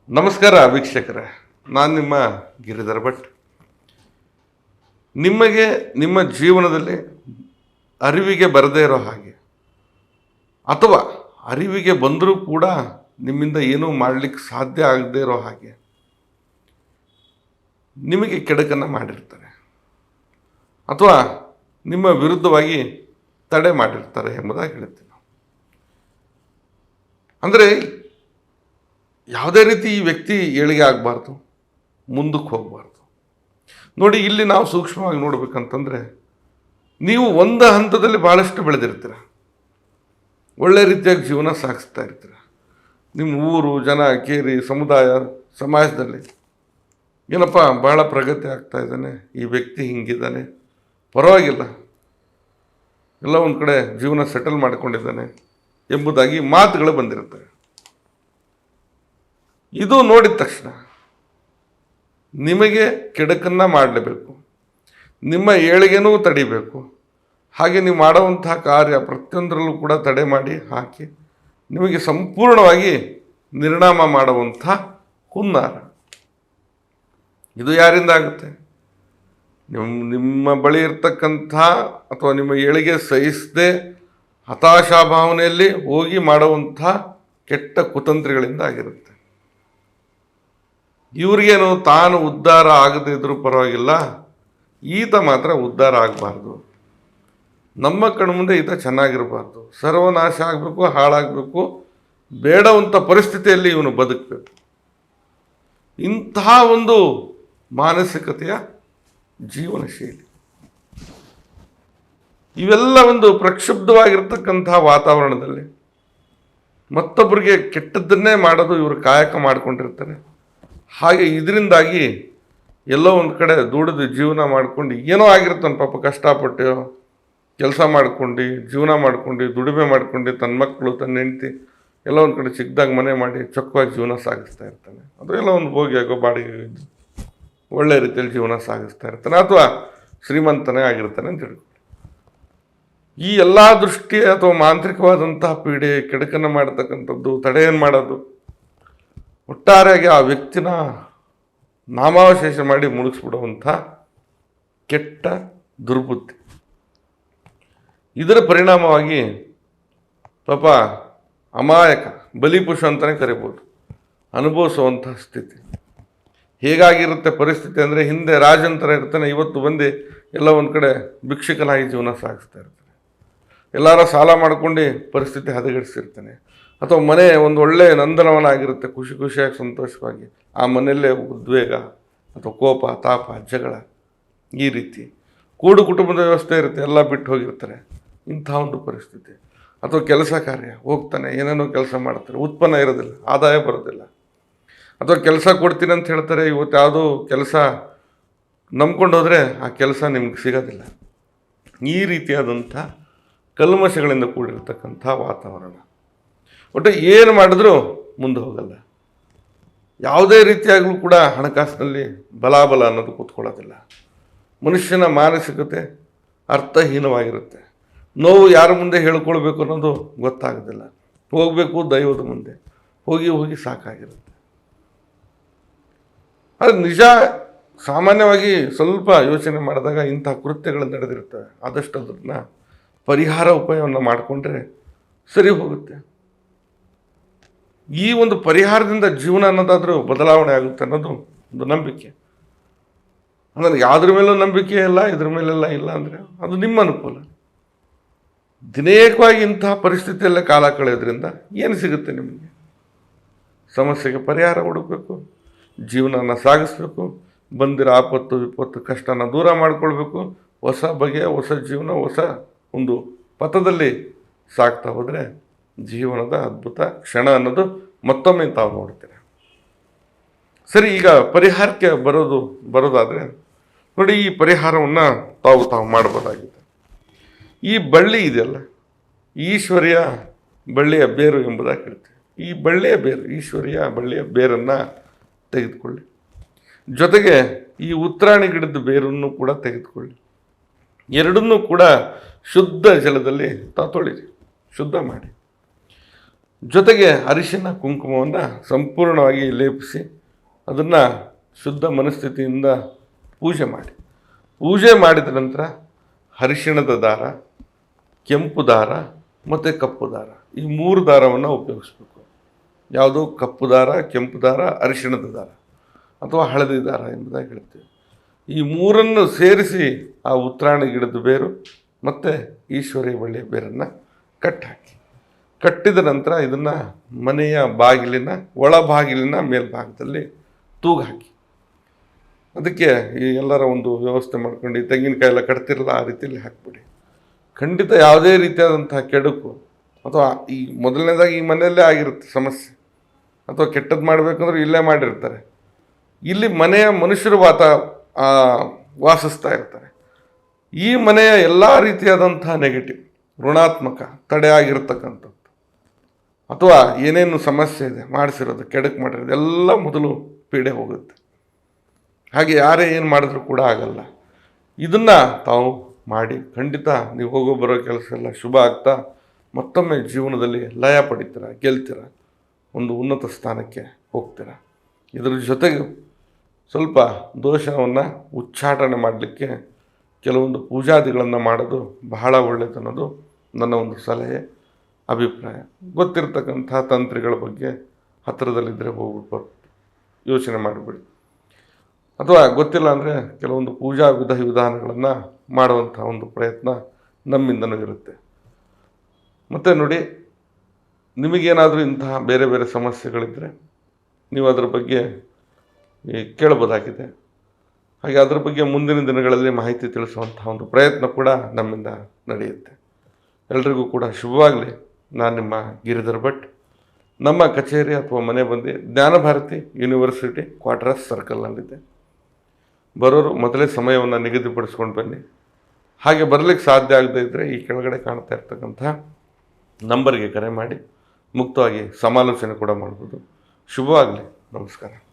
ನಮಸ್ಕಾರ ವೀಕ್ಷಕರೇ, ನಾನು ನಿಮ್ಮ ಗಿರಿಧರ ಭಟ್. ನಿಮಗೆ ನಿಮ್ಮ ಜೀವನದಲ್ಲಿ ಅರಿವಿಗೆ ಬರದೇ ಇರೋ ಹಾಗೆ ಅಥವಾ ಅರಿವಿಗೆ ಬಂದರೂ ಕೂಡ ನಿಮ್ಮಿಂದ ಏನೂ ಮಾಡಲಿಕ್ಕೆ ಸಾಧ್ಯ ಆಗದೇ ಇರೋ ಹಾಗೆ ನಿಮಗೆ ಕೆಡುಕನ್ನು ಮಾಡಿರ್ತಾರೆ ಅಥವಾ ನಿಮ್ಮ ವಿರುದ್ಧವಾಗಿ ತಡೆ ಮಾಡಿರ್ತಾರೆ ಎಂಬುದಾಗಿ ಹೇಳ್ತೀನಿ. ಅಂದರೆ ಯಾವುದೇ ರೀತಿ ಈ ವ್ಯಕ್ತಿ ಏಳಿಗೆ ಆಗಬಾರ್ದು, ಮುಂದಕ್ಕೆ ಹೋಗಬಾರ್ದು. ನೋಡಿ, ಇಲ್ಲಿ ನಾವು ಸೂಕ್ಷ್ಮವಾಗಿ ನೋಡ್ಬೇಕಂತಂದರೆ, ನೀವು ಒಂದು ಹಂತದಲ್ಲಿ ಭಾಳಷ್ಟು ಬೆಳೆದಿರ್ತೀರ, ಒಳ್ಳೆ ರೀತಿಯಾಗಿ ಜೀವನ ಸಾಗಿಸ್ತಾ ಇರ್ತೀರ. ನಿಮ್ಮ ಊರು, ಜನ, ಕೇರಿ, ಸಮುದಾಯ, ಸಮಾಜದಲ್ಲಿ ಏನಪ್ಪ ಭಾಳ ಪ್ರಗತಿ ಆಗ್ತಾ ಇದ್ದಾನೆ, ಈ ವ್ಯಕ್ತಿ ಹಿಂಗಿದ್ದಾನೆ, ಪರವಾಗಿಲ್ಲ, ಎಲ್ಲ ಒಂದು ಕಡೆ ಜೀವನ ಸೆಟಲ್ ಮಾಡಿಕೊಂಡಿದ್ದಾನೆ ಎಂಬುದಾಗಿ ಮಾತುಗಳು ಬಂದಿರ್ತವೆ. ಇದು ನೋಡಿದ ತಕ್ಷಣ ನಿಮಗೆ ಕೆಡುಕನ್ನು ಮಾಡಲೇಬೇಕು, ನಿಮ್ಮ ಏಳಿಗೆನೂ ತಡಿಬೇಕು. ಹಾಗೆ ನೀವು ಮಾಡುವಂತಹ ಕಾರ್ಯ ಪ್ರತಿಯೊಂದರಲ್ಲೂ ಕೂಡ ತಡೆ ಮಾಡಿ ಹಾಕಿ ನಿಮಗೆ ಸಂಪೂರ್ಣವಾಗಿ ನಿರ್ನಾಮ ಮಾಡುವಂಥ ಹುನ್ನಾರ. ಇದು ಯಾರಿಂದ ಆಗುತ್ತೆ? ನಿಮ್ಮ ಬಳಿ ಇರ್ತಕ್ಕಂಥ ಅಥವಾ ನಿಮ್ಮ ಏಳಿಗೆ ಸಹಿಸದೆ ಹತಾಶಾಭಾವನೆಯಲ್ಲಿ ಹೋಗಿ ಮಾಡುವಂಥ ಕೆಟ್ಟ ಕುತಂತ್ರಿಗಳಿಂದ ಆಗಿರುತ್ತೆ. ಇವ್ರಿಗೇನು ತಾನು ಉದ್ಧಾರ ಆಗದೇ ಇದ್ರೂ ಪರವಾಗಿಲ್ಲ, ಈತ ಮಾತ್ರ ಉದ್ಧಾರ ಆಗಬಾರ್ದು, ನಮ್ಮ ಕಣ್ಮುಂದೆ ಈತ ಚೆನ್ನಾಗಿರಬಾರ್ದು, ಸರ್ವನಾಶ ಆಗಬೇಕು, ಹಾಳಾಗಬೇಕು, ಬೇಡವಂಥ ಪರಿಸ್ಥಿತಿಯಲ್ಲಿ ಇವನು ಬದುಕಬೇಕು. ಇಂತಹ ಒಂದು ಮಾನಸಿಕತೆಯ ಜೀವನ ಶೈಲಿ, ಇವೆಲ್ಲ ಒಂದು ಪ್ರಕ್ಷುಬ್ಧವಾಗಿರ್ತಕ್ಕಂಥ ವಾತಾವರಣದಲ್ಲಿ ಮತ್ತೊಬ್ಬರಿಗೆ ಕೆಟ್ಟದ್ದನ್ನೇ ಮಾಡೋದು ಇವರು ಕಾಯಕ ಮಾಡಿಕೊಂಡಿರ್ತಾರೆ. ಹಾಗೆ ಇದರಿಂದಾಗಿ ಎಲ್ಲೋ ಒಂದು ಕಡೆ ದುಡಿದು ಜೀವನ ಮಾಡ್ಕೊಂಡು ಏನೋ ಆಗಿರ್ತಾನೆ ಪಾಪ, ಕಷ್ಟಪಟ್ಟು ಕೆಲಸ ಮಾಡ್ಕೊಂಡು ಜೀವನ ಮಾಡ್ಕೊಂಡು ದುಡಿಮೆ ಮಾಡ್ಕೊಂಡು ತನ್ನ ಮಕ್ಕಳು, ತನ್ನ ಹೆಂಡತಿ ಎಲ್ಲ ಒಂದು ಕಡೆ ಚಿಕ್ಕದಾಗಿ ಮನೆ ಮಾಡಿ ಚೊಕ್ಕವಾಗಿ ಜೀವನ ಸಾಗಿಸ್ತಾ ಇರ್ತಾನೆ. ಅದು ಎಲ್ಲ ಒಂದು ಭೋಗಿಯಾಗೋ ಬಾಡಿಗೆ ಇದ್ದು ಒಳ್ಳೆ ರೀತಿಯಲ್ಲಿ ಜೀವನ ಸಾಗಿಸ್ತಾ ಇರ್ತಾನೆ, ಅಥವಾ ಶ್ರೀಮಂತನೇ ಆಗಿರ್ತಾನೆ ಅಂತ ಹೇಳ್ಕೊಂಡು ಈ ಎಲ್ಲ ದೃಷ್ಟಿ ಅಥವಾ ಮಾಂತ್ರಿಕವಾದಂತಹ ಪೀಡೆ, ಕೆಡುಕನ್ನು ಮಾಡತಕ್ಕಂಥದ್ದು, ತಡೆಯನ್ನು ಮಾಡೋದು, ಒಟ್ಟಾರೆಯಾಗಿ ಆ ವ್ಯಕ್ತಿನ ನಾಮಾವಶೇಷ ಮಾಡಿ ಮುಳುಗಿಸ್ಬಿಡುವಂಥ ಕೆಟ್ಟ ದುರ್ಬುದ್ಧಿ. ಇದರ ಪರಿಣಾಮವಾಗಿ ಪಾಪ ಅಮಾಯಕ, ಬಲಿಪುಷ ಅಂತಲೇ ಕರಿಬೋದು, ಅನುಭವಿಸುವಂಥ ಸ್ಥಿತಿ. ಹೇಗಾಗಿರುತ್ತೆ ಪರಿಸ್ಥಿತಿ ಅಂದರೆ, ಹಿಂದೆ ರಾಜಂತರ ಇರ್ತಾನೆ, ಇವತ್ತು ಬಂದು ಎಲ್ಲ ಒಂದು ಕಡೆ ಭಿಕ್ಷುಕನಾಗಿ ಜೀವನ ಸಾಗಿಸ್ತಾ ಇರ್ತಾನೆ. ಎಲ್ಲರ ಸಾಲ ಮಾಡ್ಕೊಂಡು ಪರಿಸ್ಥಿತಿ ಹದಗೆಡಿಸಿರ್ತಾನೆ. ಅಥವಾ ಮನೆ ಒಂದು ಒಳ್ಳೆಯ ನಂದನವನ ಆಗಿರುತ್ತೆ, ಖುಷಿ ಖುಷಿಯಾಗಿ ಸಂತೋಷವಾಗಿ, ಆ ಮನೆಯಲ್ಲೇ ಉದ್ವೇಗ ಅಥವಾ ಕೋಪ, ತಾಪ, ಜಗಳ, ಈ ರೀತಿ ಕೂಡು ಕುಟುಂಬದ ವ್ಯವಸ್ಥೆ ಇರುತ್ತೆ, ಎಲ್ಲ ಬಿಟ್ಟು ಹೋಗಿರ್ತಾರೆ. ಇಂಥ ಒಂದು ಪರಿಸ್ಥಿತಿ. ಅಥವಾ ಕೆಲಸ ಕಾರ್ಯ ಹೋಗ್ತಾನೆ, ಏನೇನೋ ಕೆಲಸ ಮಾಡ್ತಾರೆ, ಉತ್ಪನ್ನ ಇರೋದಿಲ್ಲ, ಆದಾಯ ಬರೋದಿಲ್ಲ. ಅಥವಾ ಕೆಲಸ ಕೊಡ್ತೀನಿ ಅಂತ ಹೇಳ್ತಾರೆ, ಇವತ್ತು ಯಾವುದೋ ಕೆಲಸ ನಂಬ್ಕೊಂಡು ಹೋದರೆ ಆ ಕೆಲಸ ನಿಮ್ಗೆ ಸಿಗೋದಿಲ್ಲ. ಈ ರೀತಿಯಾದಂಥ ಕಲ್ಮಶಗಳಿಂದ ಕೂಡಿರ್ತಕ್ಕಂಥ ವಾತಾವರಣ. ಒಟ್ಟು ಏನು ಮಾಡಿದ್ರೂ ಮುಂದೆ ಹೋಗಲ್ಲ. ಯಾವುದೇ ರೀತಿಯಾಗಲೂ ಕೂಡ ಹಣಕಾಸಿನಲ್ಲಿ ಬಲಾಬಲ ಅನ್ನೋದು ಕೂತ್ಕೊಳ್ಳೋದಿಲ್ಲ. ಮನುಷ್ಯನ ಮಾನಸಿಕತೆ ಅರ್ಥಹೀನವಾಗಿರುತ್ತೆ. ನೋವು ಯಾರ ಮುಂದೆ ಹೇಳ್ಕೊಳ್ಬೇಕು ಅನ್ನೋದು ಗೊತ್ತಾಗೋದಿಲ್ಲ. ಹೋಗಬೇಕು ದೈವದ ಮುಂದೆ, ಹೋಗಿ ಹೋಗಿ ಸಾಕಾಗಿರುತ್ತೆ. ಅದು ನಿಜ. ಸಾಮಾನ್ಯವಾಗಿ ಸ್ವಲ್ಪ ಯೋಚನೆ ಮಾಡಿದಾಗ ಇಂಥ ಕೃತ್ಯಗಳು ನಡೆದಿರ್ತವೆ. ಆದಷ್ಟು ಅದನ್ನು ಪರಿಹಾರ ಉಪಾಯವನ್ನು ಮಾಡಿಕೊಂಡ್ರೆ ಸರಿ ಹೋಗುತ್ತೆ. ಈ ಒಂದು ಪರಿಹಾರದಿಂದ ಜೀವನ ಅನ್ನೋದಾದರೂ ಬದಲಾವಣೆ ಆಗುತ್ತೆ ಅನ್ನೋದು ಒಂದು ನಂಬಿಕೆ. ಅಂದರೆ ಯಾವುದ್ರ ಮೇಲೂ ನಂಬಿಕೆ ಇಲ್ಲ, ಇದ್ರ ಮೇಲೆಲ್ಲ ಇಲ್ಲ ಅಂದರೆ ಅದು ನಿಮ್ಮ ಅನುಕೂಲ. ದಿನೇಕವಾಗಿ ಇಂತಹ ಪರಿಸ್ಥಿತಿಯಲ್ಲೇ ಕಾಲ ಕಳೆಯೋದ್ರಿಂದ ಏನು ಸಿಗುತ್ತೆ ನಿಮಗೆ? ಸಮಸ್ಯೆಗೆ ಪರಿಹಾರ ಹುಡುಕಬೇಕು, ಜೀವನನ ಸಾಗಿಸ್ಬೇಕು, ಬಂದಿರೋ ಆಪತ್ತು ವಿಪತ್ತು ಕಷ್ಟನ ದೂರ ಮಾಡಿಕೊಳ್ಬೇಕು, ಹೊಸ ಬಗೆಯ ಹೊಸ ಜೀವನ, ಹೊಸ ಒಂದು ಪಥದಲ್ಲಿ ಸಾಗ್ತಾ ಹೋದರೆ ಜೀವನದ ಅದ್ಭುತ ಕ್ಷಣ ಅನ್ನೋದು ಮತ್ತೊಮ್ಮೆ ತಾವು ನೋಡ್ತೀರ. ಸರಿ, ಈಗ ಪರಿಹಾರಕ್ಕೆ ಬರೋದಾದರೆ ನೋಡಿ, ಈ ಪರಿಹಾರವನ್ನು ತಾವು ಮಾಡ್ಬೋದಾಗಿದೆ. ಈ ಬಳ್ಳಿ ಇದೆಯಲ್ಲ, ಈಶ್ವರ್ಯ ಬಳ್ಳಿಯ ಬೇರು ಎಂಬುದಾಗಿ ಹೇಳ್ತೀವಿ. ಈ ಬಳ್ಳಿಯ ಬೇರು, ಈಶ್ವರ್ಯ ಬಳ್ಳಿಯ ಬೇರನ್ನು ತೆಗೆದುಕೊಳ್ಳಿ. ಜೊತೆಗೆ ಈ ಉತ್ತರಾಣಿ ಗಿಡದ ಬೇರನ್ನು ಕೂಡ ತೆಗೆದುಕೊಳ್ಳಿ. ಎರಡನ್ನೂ ಕೂಡ ಶುದ್ಧ ಜಲದಲ್ಲಿ ತೊಳಿರಿ, ಶುದ್ಧ ಮಾಡಿ. ಜೊತೆಗೆ ಅರಿಶಿನ ಕುಂಕುಮವನ್ನು ಸಂಪೂರ್ಣವಾಗಿ ಲೇಪಿಸಿ ಅದನ್ನು ಶುದ್ಧ ಮನಸ್ಥಿತಿಯಿಂದ ಪೂಜೆ ಮಾಡಿದ ನಂತರ ಅರಿಶಿಣದ ದಾರ, ಕೆಂಪು ದಾರ ಮತ್ತು ಕಪ್ಪು ದಾರ, ಈ 3 ದಾರವನ್ನು ಉಪಯೋಗಿಸ್ಬೇಕು. ಯಾವುದು? ಕಪ್ಪು ದಾರ, ಕೆಂಪು ದಾರ, ಅರಿಶಿಣದ ದಾರ ಅಥವಾ ಹಳದಿ ದಾರ ಎಂಬುದಾಗಿ ಹೇಳ್ತೀವಿ. ಈ 3ನ್ನು ಸೇರಿಸಿ ಆ ಉತ್ತರಾಣಿ ಗಿಡದ ಬೇರು ಮತ್ತು ಈಶ್ವರಿ ಬಳ್ಳಿಯ ಬೇರನ್ನು ಕಟ್ಟಿದ ನಂತರ ಇದನ್ನು ಮನೆಯ ಬಾಗಿಲಿನ ಒಳಬಾಗಿಲಿನ ಮೇಲ್ಭಾಗದಲ್ಲಿ ತೂಗಾಕಿ, ಅದಕ್ಕೆ ಈ ಎಲ್ಲರ ಒಂದು ವ್ಯವಸ್ಥೆ ಮಾಡ್ಕೊಂಡು ಈ ತೆಂಗಿನಕಾಯಿ ಎಲ್ಲ ಕಟ್ತಿರಲ್ಲ ಆ ರೀತಿಯಲ್ಲಿ ಹಾಕ್ಬಿಡಿ. ಖಂಡಿತ ಯಾವುದೇ ರೀತಿಯಾದಂತಹ ಕೆಡುಕು ಅಥವಾ ಈ ಮೊದಲನೇದಾಗಿ ಈ ಮನೆಯಲ್ಲೇ ಆಗಿರುತ್ತೆ ಸಮಸ್ಯೆ, ಅಥವಾ ಕೆಟ್ಟದ್ದು ಮಾಡಬೇಕಂದ್ರೆ ಇಲ್ಲೇ ಮಾಡಿರ್ತಾರೆ. ಇಲ್ಲಿ ಮನೆಯ ಮನುಷ್ಯರು ವಾಸಿಸ್ತಾ ಇರ್ತಾರೆ. ಈ ಮನೆಯ ಎಲ್ಲ ರೀತಿಯಾದಂತಹ ನೆಗೆಟಿವ್, ಋಣಾತ್ಮಕ, ತಡೆಯಾಗಿರ್ತಕ್ಕಂಥದ್ದು ಅಥವಾ ಏನೇನು ಸಮಸ್ಯೆ ಇದೆ ಮಾಡಿಸಿರೋದು, ಕೆಡಕು ಮಾಡಿರೋದು ಎಲ್ಲ ಮೊದಲು ಪೀಡೆ ಹೋಗುತ್ತೆ. ಹಾಗೆ ಯಾರೇ ಏನು ಮಾಡಿದ್ರೂ ಕೂಡ ಆಗಲ್ಲ. ಇದನ್ನು ತಾವು ಮಾಡಿ ಖಂಡಿತ ನೀವು ಹೋಗೋ ಬರೋ ಕೆಲಸ ಎಲ್ಲ ಶುಭ ಆಗ್ತಾ ಮತ್ತೊಮ್ಮೆ ಜೀವನದಲ್ಲಿ ಲಯ ಪಡಿತೀರ, ಗೆಲ್ತೀರ, ಒಂದು ಉನ್ನತ ಸ್ಥಾನಕ್ಕೆ ಹೋಗ್ತೀರ. ಇದರ ಜೊತೆಗೆ ಸ್ವಲ್ಪ ದೋಷವನ್ನು ಉಚ್ಚಾಟನೆ ಮಾಡಲಿಕ್ಕೆ ಕೆಲವೊಂದು ಪೂಜಾದಿಗಳನ್ನು ಮಾಡೋದು ಬಹಳ ಒಳ್ಳೆಯದು ಅನ್ನೋದು ನನ್ನ ಒಂದು ಸಲಹೆ, ಅಭಿಪ್ರಾಯ. ಗೊತ್ತಿರ್ತಕ್ಕಂಥ ತಂತ್ರಿಗಳ ಬಗ್ಗೆ ಹತ್ತಿರದಲ್ಲಿದ್ದರೆ ಹೋಗ್ಬಿಟ್ಟು ಯೋಚನೆ ಮಾಡಿಬಿಡಿ. ಅಥವಾ ಗೊತ್ತಿಲ್ಲ ಅಂದರೆ ಕೆಲವೊಂದು ಪೂಜಾ ವಿಧಾನಗಳನ್ನು ಮಾಡುವಂಥ ಒಂದು ಪ್ರಯತ್ನ ನಮ್ಮಿಂದನೂ ಇರುತ್ತೆ. ಮತ್ತು ನೋಡಿ, ನಿಮಗೇನಾದರೂ ಇಂತಹ ಬೇರೆ ಬೇರೆ ಸಮಸ್ಯೆಗಳಿದ್ದರೆ ನೀವು ಅದರ ಬಗ್ಗೆ ಕೇಳಬಹುದಾಗಿದೆ. ಹಾಗೆ ಅದರ ಬಗ್ಗೆ ಮುಂದಿನ ದಿನಗಳಲ್ಲಿ ಮಾಹಿತಿ ತಿಳಿಸುವಂತಹ ಒಂದು ಪ್ರಯತ್ನ ಕೂಡ ನಮ್ಮಿಂದ ನಡೆಯುತ್ತೆ. ಎಲ್ರಿಗೂ ಕೂಡ ಶುಭವಾಗಲಿ. ನಾನು ನಿಮ್ಮ ಗಿರಿಧರ್ ಭಟ್. ನಮ್ಮ ಕಚೇರಿ ಅಥವಾ ಮನೆ ಬಂದು ಜ್ಞಾನಭಾರತಿ ಯೂನಿವರ್ಸಿಟಿ ಕ್ವಾರ್ಟರ್ಸ್ ಸರ್ಕಲ್ನಲ್ಲಿದೆ. ಬರೋರು ಮೊದಲೇ ಸಮಯವನ್ನು ನಿಗದಿಪಡಿಸ್ಕೊಂಡು ಬನ್ನಿ. ಹಾಗೆ ಬರಲಿಕ್ಕೆ ಸಾಧ್ಯ ಆಗದೇ ಇದ್ದರೆ ಈ ಕೆಳಗಡೆ ಕಾಣ್ತಾ ಇರ್ತಕ್ಕಂಥ ನಂಬರ್ಗೆ ಕರೆ ಮಾಡಿ ಮುಕ್ತವಾಗಿ ಸಮಾಲೋಚನೆ ಕೂಡ ಮಾಡ್ಬೋದು. ಶುಭವಾಗಲಿ. ನಮಸ್ಕಾರ.